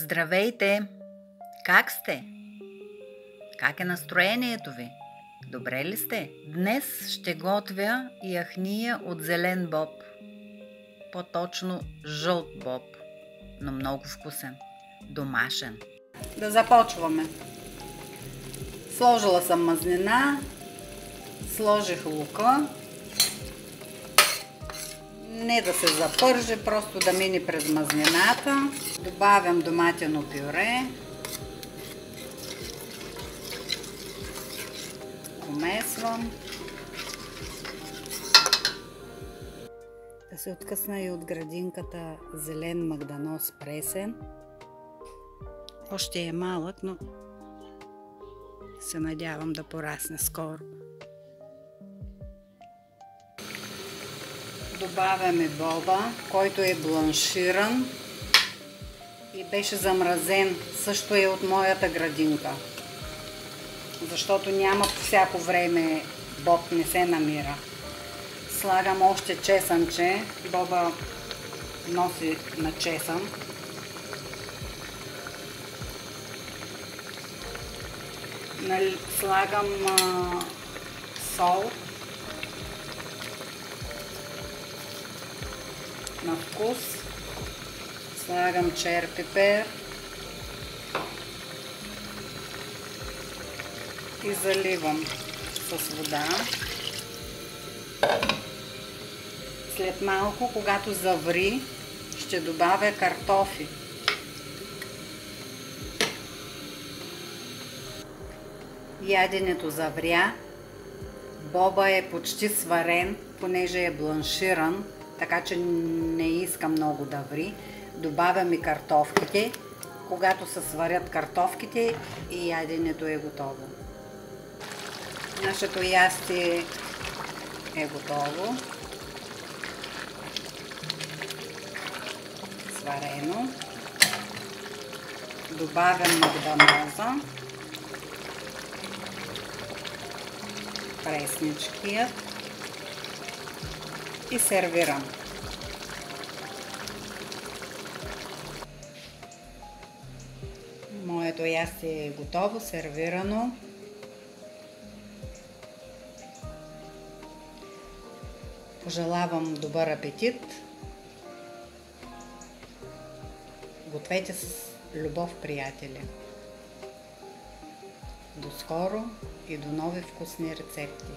Здравейте! Как сте? Как е настроението ви? Добре ли сте? Днес ще готвя яхния от зелен боб. По-точно жълт боб, но много вкусен. Домашен. Да започваме. Сложила съм мазнина, сложих лука. Не да се запърже, просто да мине през мазнината. Добавям доматено пюре. Помесвам. Да се откъсна и от градинката зелен магданоз пресен. Още е малък, но се надявам да порасне скоро. Добавяме боба, който е бланширан и беше замразен. Също е от моята градинка, защото няма по всяко време боб, не се намира. Слагам още чесънче. Боба носи на чесън. Слагам сол на вкус. Слагам чер пипер и заливам с вода. След малко, когато заври, ще добавя картофи. Яденето завря. Боба е почти сварен, понеже е бланширан, така че не иска много да ври. Добавям и картофките. Когато се сварят картофките, и яденето е готово. Нашето ястие е готово. Сварено. Добавям магданоза. Пресничкият и сервирам. Моето ястие е готово, сервирано. Пожелавам добър апетит. Гответе с любов, приятели. До скоро и до нови вкусни рецепти.